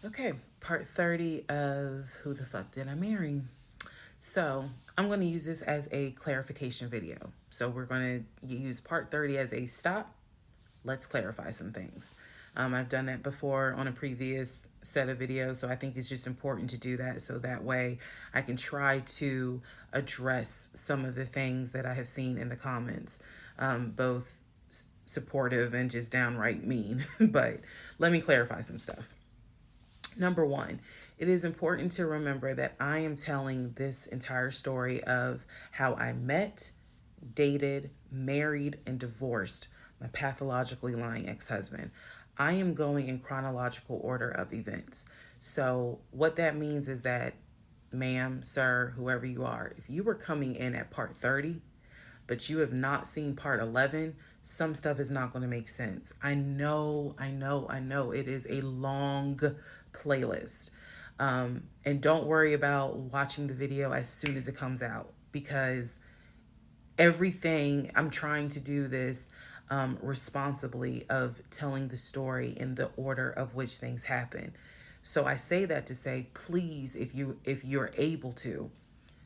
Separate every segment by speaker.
Speaker 1: Okay, part 30 of Who the Fuck Did I Marry? So, I'm going to use this as a clarification video. So, we're going to use part 30 as a stop. Let's clarify some things. I've done that before on a previous set of videos, so I think it's just important to do that so that way I can try to address some of the things that I have seen in the comments, both supportive and just downright mean. But let me clarify some stuff. Number one, it is important to remember that I am telling this entire story of how I met, dated, married, and divorced my pathologically lying ex husband. I am going in chronological order of events. So, what that means is that, ma'am, sir, whoever you are, if you were coming in at part 30, but you have not seen part 11, some stuff is not going to make sense. I know. It is a long playlist. And don't worry about watching the video as soon as it comes out because everything, I'm trying to do this responsibly of telling the story in the order of which things happen. So I say that to say, please, if you're able to,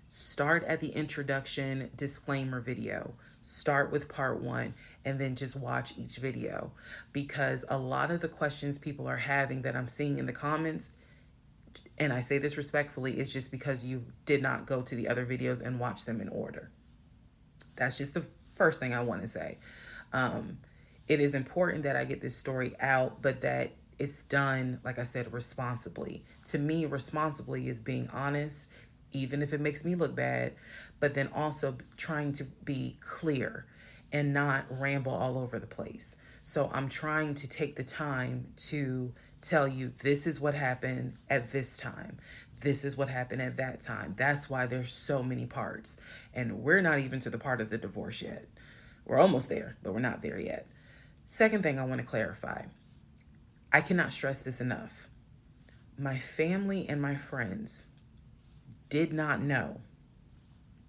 Speaker 1: start at the introduction disclaimer video. Start with part one and then just watch each video because a lot of the questions people are having that I'm seeing in the comments, and I say this respectfully, is just because you did not go to the other videos and watch them in order. That's just the first thing I want to say. It is important that I get this story out, but that it's done, like I said, responsibly. To me, responsibly is being honest, even if it makes me look bad, but then also trying to be clear and not ramble all over the place. So I'm trying to take the time to tell you this is what happened at this time. This is what happened at that time. That's why there's so many parts. And we're not even to the part of the divorce yet. We're almost there, but we're not there yet. Second thing I want to clarify, I cannot stress this enough. My family and my friends did not know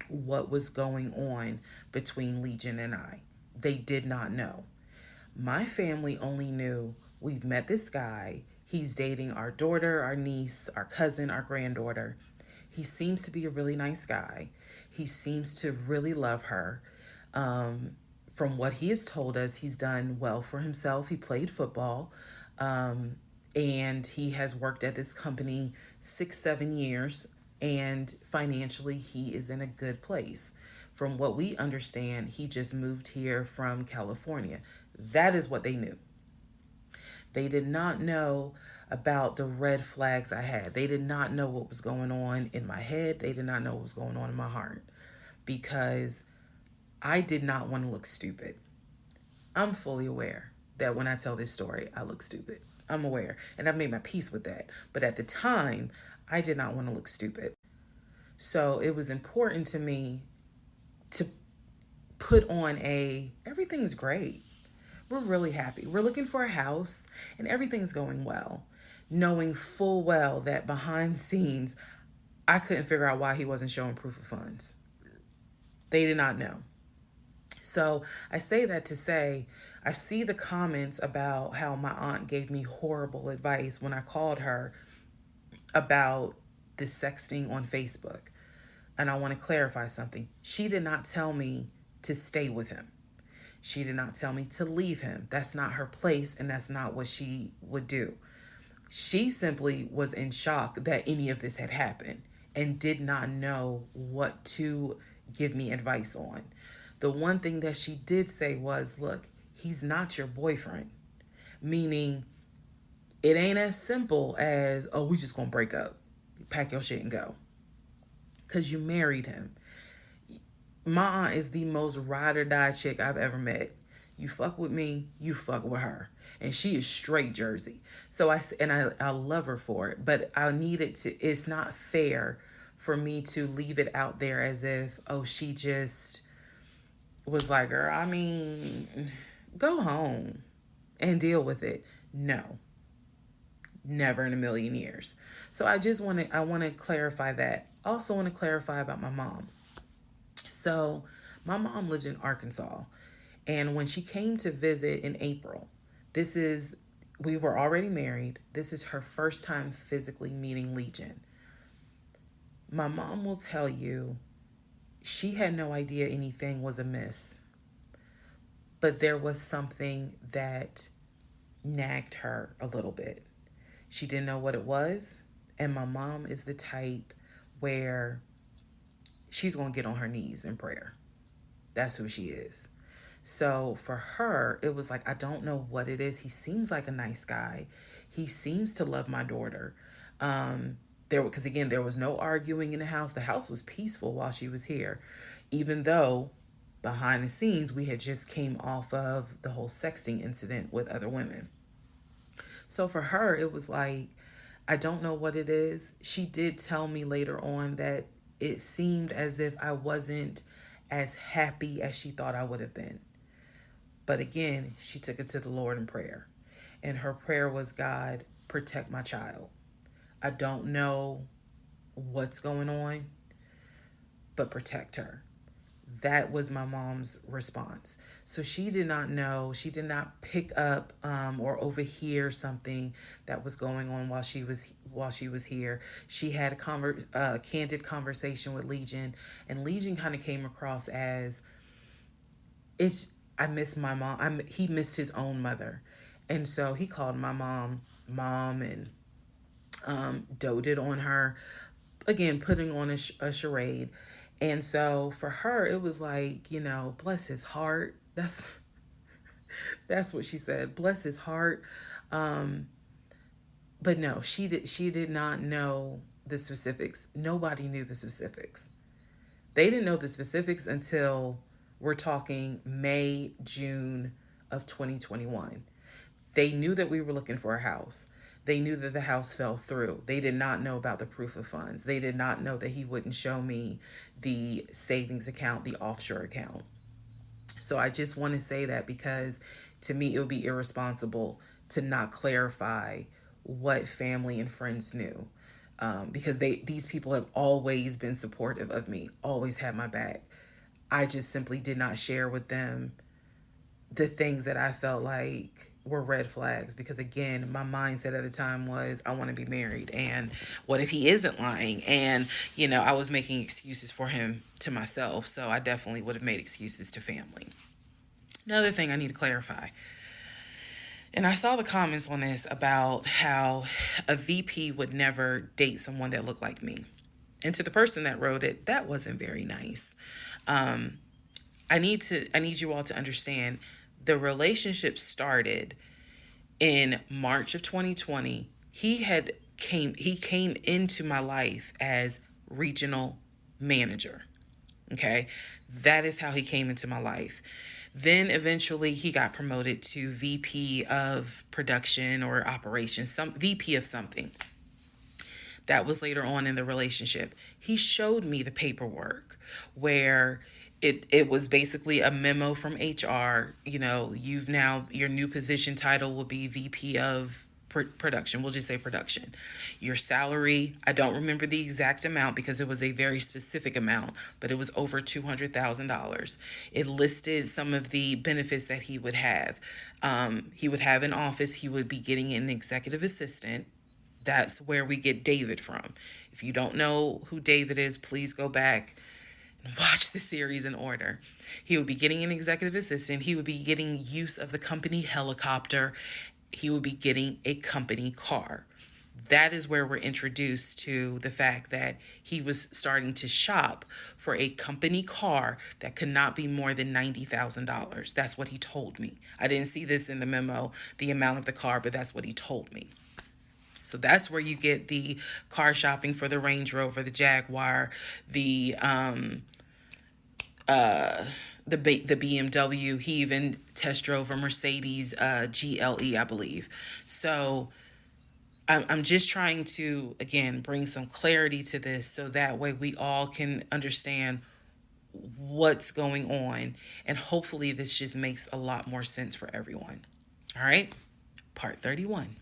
Speaker 1: what was going on between Legion and I. They did not know. My family only knew we've met this guy. He's dating our daughter, our niece, our cousin, our granddaughter. He seems to be a really nice guy. He seems to really love her. From what he has told us, he's done well for himself. He played football. And he has worked at this company 6, 7 years. And financially, he is in a good place. From what we understand, he just moved here from California. That is what they knew. They did not know about the red flags I had. They did not know what was going on in my head. They did not know what was going on in my heart because I did not want to look stupid. I'm fully aware that when I tell this story, I look stupid. I'm aware, and I've made my peace with that. But at the time, I did not want to look stupid. So it was important to me to put on everything's great. We're really happy. We're looking for a house and everything's going well. Knowing full well that behind the scenes, I couldn't figure out why he wasn't showing proof of funds. They did not know. So I say that to say, I see the comments about how my aunt gave me horrible advice when I called her about the sexting on Facebook. And I want to clarify something. She did not tell me to stay with him. She did not tell me to leave him. That's not her place, and that's not what she would do. She simply was in shock that any of this had happened and did not know what to give me advice on. The one thing that she did say was, look, he's not your boyfriend. Meaning, it ain't as simple as, oh, we just gonna break up. Pack your shit and go. Because you married him. My aunt is the most ride or die chick I've ever met. You fuck with me, you fuck with her. And she is straight Jersey. So I love her for it. But I needed to, it's not fair for me to leave it out there as if, oh, she just was like, girl, I mean, go home and deal with it. No, never in a million years. So I want to clarify that. Also want to clarify about my mom. So my mom lived in Arkansas. And when she came to visit in April, this is We were already married. This is her first time physically meeting Legion. My mom will tell you she had no idea anything was amiss, but there was something that nagged her a little bit. She didn't know what it was. And my mom is the type where she's going to get on her knees in prayer. That's who she is. So for her, it was like, I don't know what it is. He seems like a nice guy. He seems to love my daughter. Because again, there was no arguing in the house. The house was peaceful while she was here, even though behind the scenes we had just came off of the whole sexting incident with other women. So for her, it was like, I don't know what it is. She did tell me later on that it seemed as if I wasn't as happy as she thought I would have been. But again, she took it to the Lord in prayer. And her prayer was, God, protect my child. I don't know what's going on, but protect her. That was my mom's response. So she did not know, she did not pick up or overhear something that was going on while she was here. She had a candid conversation with Legion, and Legion kind of came across as, I miss my mom. He missed his own mother, and so he called my mom and doted on her, again putting on a charade. And so for her, it was like, bless his heart. That's what she said. Bless his heart. But no, she did not know the specifics. Nobody knew the specifics. They didn't know the specifics until we're talking May, June of 2021. They knew that we were looking for a house. They knew that the house fell through. They did not know about the proof of funds. They did not know that he wouldn't show me the savings account, the offshore account. So I just want to say that because to me, it would be irresponsible to not clarify what family and friends knew. Because these people have always been supportive of me, always had my back. I just simply did not share with them the things that I felt like were red flags, because again, my mindset at the time was, I want to be married, and what if he isn't lying? And I was making excuses for him to myself, so I definitely would have made excuses to family. Another thing I need to clarify, and I saw the comments on this about how a VP would never date someone that looked like me. And to the person that wrote it, that wasn't very nice. I need you all to understand, the relationship started in March of 2020. He came into my life as regional manager. Okay. That is how he came into my life. Then eventually he got promoted to VP of production or operations, some VP of something. That was later on in the relationship. He showed me the paperwork where it was basically a memo from HR. Your new position title will be VP of production. We'll just say production. Your salary, I don't remember the exact amount because it was a very specific amount, but it was over $200,000. It listed some of the benefits that he would have. He would have an office. He would be getting an executive assistant. That's where we get David from. If you don't know who David is, please go back and watch the series in order. He would be getting an executive assistant. He would be getting use of the company helicopter. He would be getting a company car. That is where we're introduced to the fact that he was starting to shop for a company car that could not be more than $90,000. That's what he told me. I didn't see this in the memo, the amount of the car, but that's what he told me. So that's where you get the car shopping for the Range Rover, the Jaguar, the BMW. He even test drove a Mercedes GLE, I believe. So I'm just trying to, again, bring some clarity to this so that way we all can understand what's going on. And hopefully this just makes a lot more sense for everyone. All right. Part 31.